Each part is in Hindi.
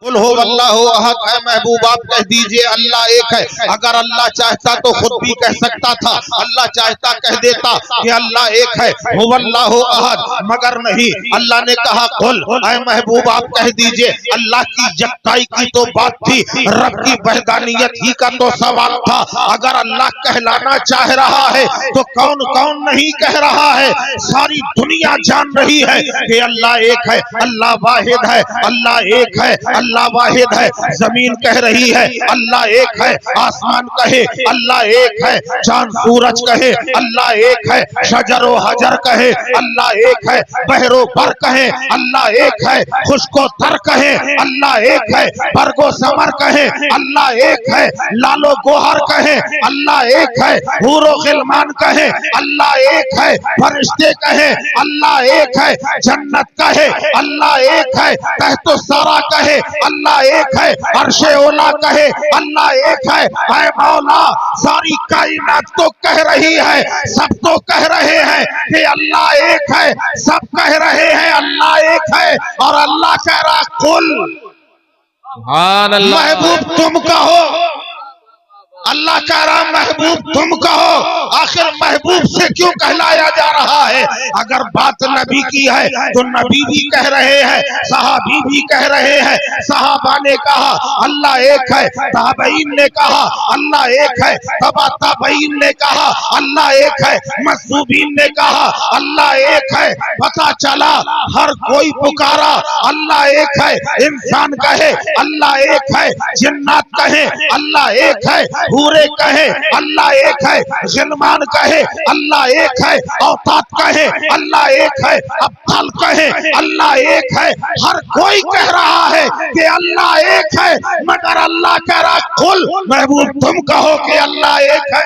कुल हो अल्लाह अहद है महबूब आप कह दीजिए अल्लाह एक है। अगर अल्लाह चाहता तो खुद भी कह सकता था, अल्लाह चाहता कह देता कि अल्लाह एक है हो अल्लाह अहद, मगर नहीं, अल्लाह ने कहा कुल ऐ महबूब आप कह दीजिए अल्लाह की यकताई की तो बात थी, रब की वहदानियत ही का तो सवाल था। अगर अल्लाह कहलाना चाह रहा है तो कौन कौन नहीं कह रहा है। सारी दुनिया जान रही है कि अल्लाह एक है, अल्लाह वाहिद है, अल्लाह एक है, अल्लाह वाहिद है। जमीन कह रही है अल्लाह एक है, आसमान कहे अल्लाह एक है, चांद सूरज कहे अल्लाह एक है, शजरो हजर कहे अल्लाह एक है, बहरो बर कहे अल्लाह एक है, खुशको तर कहे अल्लाह एक है, बरगो समर कहे अल्लाह एक है, लालो गोहर कहे अल्लाह एक है, हूरो खिलमान कहे अल्लाह एक है, फरिश्ते कहे अल्लाह एक है, जन्नत कहे अल्लाह एक है, तहतो सारा कहे अल्लाह एक है, अर्शे ओला कहे अल्लाह एक है। ऐ मौला सारी कायनात तो कह रही है, सब तो कह रहे हैं कि अल्लाह एक है, सब कह रहे हैं अल्लाह एक है, और अल्लाह कह रहा कुल महबूब तुम कहो, अल्लाह कह रहा महबूब तुम कहो। आखिर महबूब से क्यों कहलाया जा रहा है? अगर बात नबी की है तो नबी भी कह रहे हैं, सहाबी भी कह रहे हैं। सहाबा ने कहा अल्लाह एक है, ताबईन ने कहा अल्लाह एक है, तबा ताबईन ने कहा अल्लाह एक है, मज़दूबीन ने कहा अल्लाह एक है। पता चला हर कोई पुकारा अल्लाह एक है। इंसान कहे अल्लाह एक है, जिन्नात कहे अल्लाह एक है, पूरे कहे अल्लाह एक है, गिलमान कहे अल्लाह एक है, औतात कहे अल्लाह एक है, अब्दाल कहे अल्लाह एक है। हर कोई कह रहा है कि अल्लाह एक है, मगर अल्लाह कह रहा कुल महबूब तुम कहो कि अल्लाह एक है।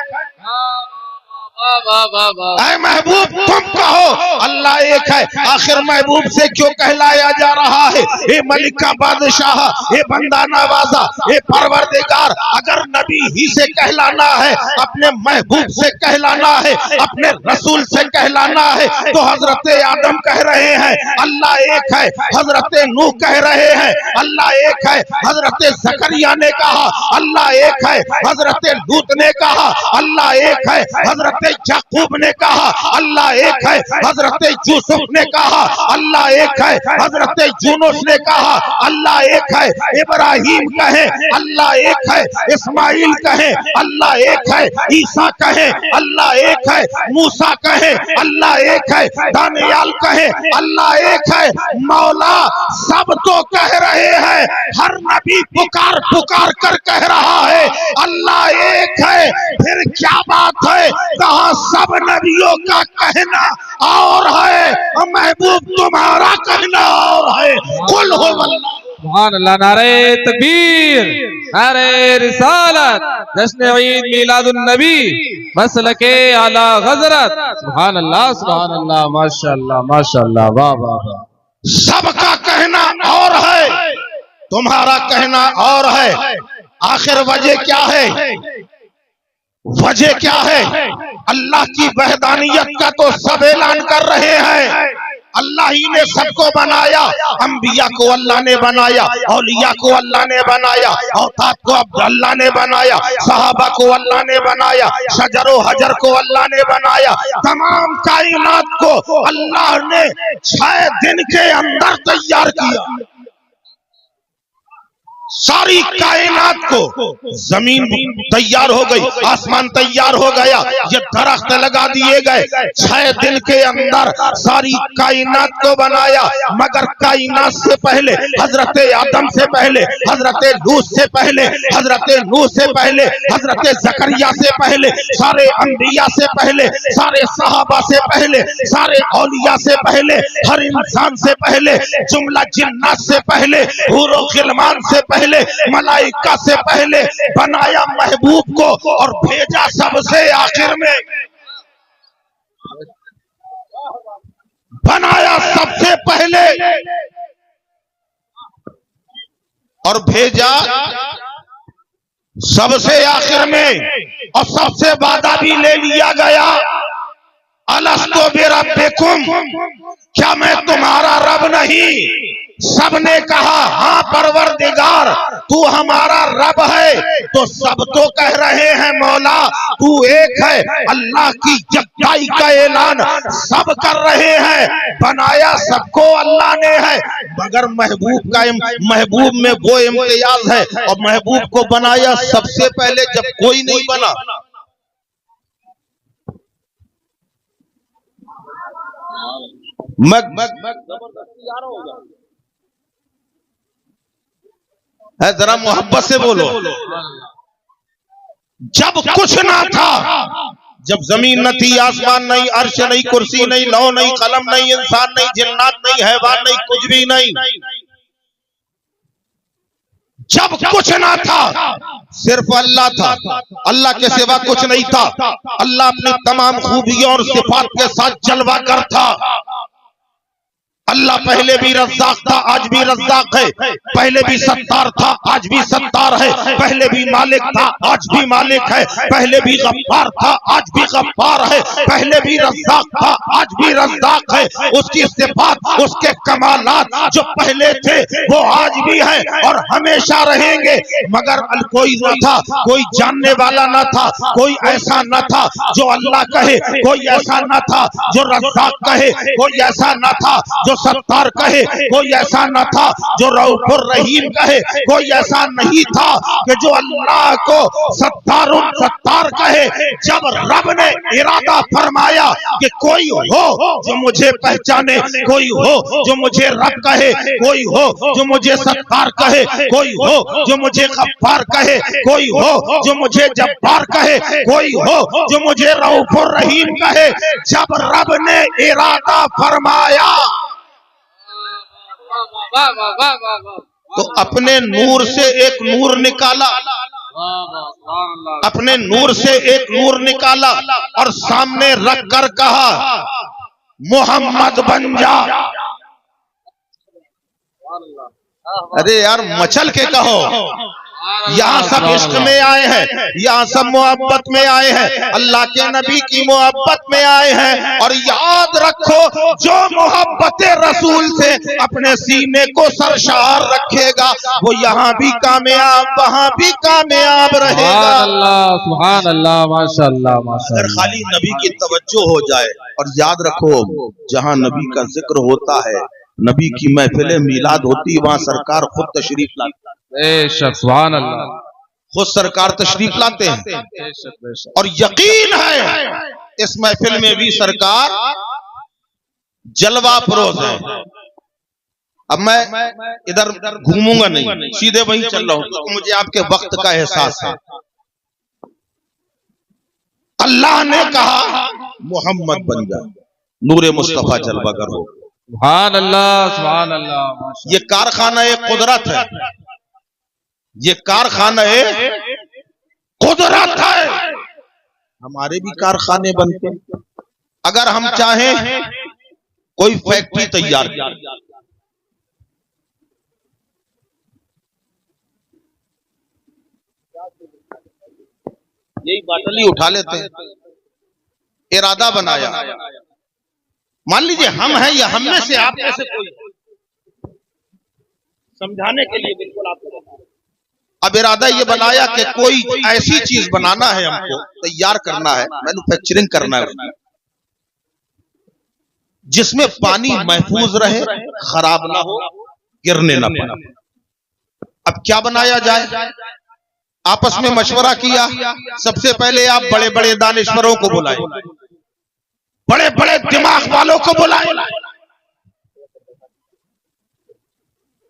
ऐ महबूब तुम कहो अल्लाह एक है। आखिर महबूब से क्यों कहलाया जा रहा है? ये मलिक का बादशाह, ये बंदा नवाजा, ये परवरदिगार। अगर नबी ही से कहलाना है, अपने महबूब से कहलाना है, अपने रसूल से कहलाना है, तो हजरत आदम कह रहे हैं अल्लाह एक है, हजरत नूह कह रहे हैं अल्लाह एक है, हजरत जकरिया ने कहा अल्लाह एक है, हजरत लूत ने कहा अल्लाह एक है, हजरत याकूब ने कहा अल्लाह एक है, हजरत यूसुफ ने कहा अल्लाह एक है, हजरत यूनुस ने कहा अल्लाह एक है, इब्राहिम कहे अल्लाह एक है, इस्माइल कहे अल्लाह एक है, ईसा कहे अल्लाह एक है, मूसा कहे अल्लाह एक है, दानियाल कहे अल्लाह एक है। मौला सब तो कह रहे हैं, हर नबी पुकार पुकार कर कह रहा है अल्लाह एक है। फिर क्या बात है? कहा सब नबियों का कहना और है, महबूब तुम्हारा कहना और है। कुल हो सुभान अल्लाह, नारे तकबीर, नारे रिसालत, जश्न ईद मिलादुन नबी, मसलके आला हजरत। सुभान अल्लाह, माशाअल्लाह माशाअल्लाह, वाह वाह वाह। सबका कहना और है, तुम्हारा कहना और है। आखिर वजह क्या है? वजह क्या है? अल्लाह की वहदानियत का तो सब ऐलान कर रहे हैं। अल्लाह ही ने सबको बनाया, अंबिया को अल्लाह ने बनाया, औलिया को अल्लाह ने बनाया, औतात को अल्लाह ने बनाया, सहाबा को अल्लाह ने बनाया, शजरो हजर को अल्लाह ने बनाया। तमाम कायनात को अल्लाह ने 6 दिन के अंदर तैयार किया। सारी कायनात को, जमीन तैयार हो गई, आसमान तैयार हो गया, ये दरख्त लगा दिए गए। 6 दिन के अंदर सारी कायनात को बनाया। मगर कायनात से पहले, हजरत आदम से पहले, हजरत लूत से पहले, हजरत नूह से पहले, हजरत जकरिया से पहले, सारे अंबिया से पहले, सारे सहाबा से पहले, सारे औलिया से पहले, हर इंसान से पहले, जुमला जिन्नात से पहले, हूरो गिलमान से पहले, मलाइका से पहले बनाया महबूब को और भेजा सबसे आखिर में। बनाया सबसे पहले और भेजा सबसे आखिर में, और सबसे वादा भी ले लिया गया। अलस्तु बिरब्बिकुम, क्या मैं तुम्हारा रब नहीं? सबने कहा हाँ परवरदिगार तू हमारा रब है, तो सब तो कह रहे हैं मौला तू एक है। अल्लाह की यकताई का ऐलान सब कर रहे हैं, बनाया सबको अल्लाह ने है, मगर महबूब में वो इम्तियाज है और महबूब को बनाया सबसे पहले जब कोई नहीं बना। है जरा मोहब्बत से बोलो। जब कुछ ना था, जब जमीन न थी, आसमान नहीं, अर्श नहीं, कुर्सी नहीं, लौ नहीं, कलम नहीं, इंसान नहीं, जिन्नात नहीं, हैवान नहीं, कुछ भी नहीं, जब कुछ ना था सिर्फ अल्लाह था, अल्लाह के सिवा कुछ नहीं था। अल्लाह अपनी तमाम खूबियों और सिफात के साथ जलवागर था। अल्लाह पहले भी रज़्ज़ाक़ था, आज भी रज़्ज़ाक़ है, पहले भी सत्तार था, आज भी सत्तार है, पहले भी मालिक था, आज भी मालिक है, पहले भी गफ्फार था, आज भी गफ्फार है, पहले भी रज़्ज़ाक़ था, आज भी रज़्ज़ाक़ है। उसकी सिफात, उसके कमालात जो पहले थे वो आज भी है और हमेशा रहेंगे। मगर कोई न था, कोई जानने वाला न था, कोई ऐसा न था जो अल्लाह कहे, कोई ऐसा न था जो रज़्ज़ाक़ कहे, कोई ऐसा न था जो सत्तार कहे, कोई ऐसा न था जो रऊफुर रहीम कहे, कोई ऐसा नहीं था कि जो अल्लाह को सत्तार कहे। जब रब ने इरादा फरमाया कि कोई हो जो मुझे पहचाने, कोई हो जो मुझे रब कहे, कोई हो जो मुझे सत्तार कहे, कोई हो जो मुझे गफ्फार कहे, कोई हो जो मुझे जब्बार कहे, कोई हो जो मुझे रऊफुर रहीम कहे, जब रब ने इरादा फरमाया तो अपने नूर से एक नूर निकाला, अपने नूर से एक नूर निकाला और सामने रख कर कहा मोहम्मद बन जा। अरे यार मचल के कहो, यहाँ सब इश्क में आए हैं, यहाँ सब मोहब्बत में आए हैं, अल्लाह के नबी की मोहब्बत में आए हैं। और याद रखो जो मोहब्बत रसूल से अपने सीने को सरशार रखेगा वो यहाँ भी कामयाब, वहाँ भी कामयाब रहेगा। सुभान अल्लाह, माशाअल्लाह, माशाअल्लाह। अगर खाली नबी की तवज्जो हो जाए, और याद रखो जहाँ नबी का जिक्र होता है, नबी की महफिल मिलाद होती, वहाँ सरकार खुद तशरीफ लाते, सुभान अल्लाह, खुद सरकार तशरीफ लाते हैं। और यकीन है इस महफिल में भी सरकार जलवा फरोज है। अब मैं इधर घूमूंगा नहीं, सीधे वहीं चल रहा हूं, तो मुझे आपके वक्त का एहसास है। अल्लाह ने कहा मोहम्मद बन जा, नूरे मुस्तफा जलवागर हो। सुभान अल्लाह, सुभान अल्लाह। ये कारखाना एक कुदरत है, ये कारखाना कुदरत है। हमारे भी कारखाने बनते, अगर हम चाहें कोई फैक्ट्री तैयार कर, यही बाटली उठा लेते हैं, इरादा बनाया, मान लीजिए हम हैं या हम में से आप में से कोई, समझाने के लिए बिल्कुल आपको, अब इरादा ये बनाया कि कोई ऐसी चीज बनाना है, हमको तैयार करना है, मैन्युफैक्चरिंग करना है जिसमें पानी महफूज रहे, खराब ना हो, गिरने ना पाए। अब क्या बनाया जाए? आपस में मशवरा किया। सबसे पहले आप बड़े बड़े दानिश्वरों को बुलाए, बड़े बड़े दिमाग वालों को बुलाए,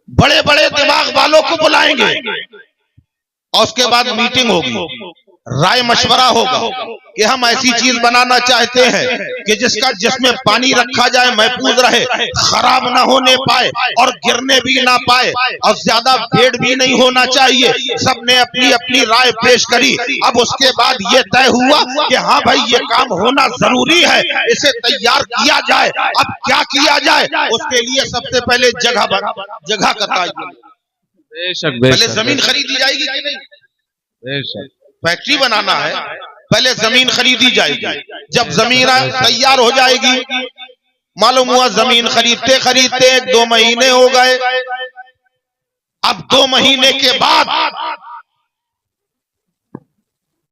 बड़े बड़े दिमाग वालों को बुलाएंगे और उसके बाद मीटिंग होगी, राय मशवरा होगा कि हम ऐसी चीज बनाना चाहते हैं कि जिसमें पानी रखा जाए महफूज रहे, खराब ना होने पाए और गिरने भी ना पाए और ज्यादा भेड़ भी नहीं होना चाहिए। सबने अपनी अपनी राय पेश करी। अब उसके बाद ये तय हुआ कि हाँ भाई ये काम होना जरूरी है, इसे तैयार किया जाए। अब क्या किया जाए? उसके लिए सबसे पहले जगह का तयन, पहले जमीन खरीदी जाएगी कि नहीं? फैक्ट्री बनाना है, पहले जमीन खरीदी जाएगी। जब जमीन तैयार हो जाएगी मालूम हुआ जमीन खरीदते खरीदते 1-2 महीने हो गए। अब 2 महीने के बाद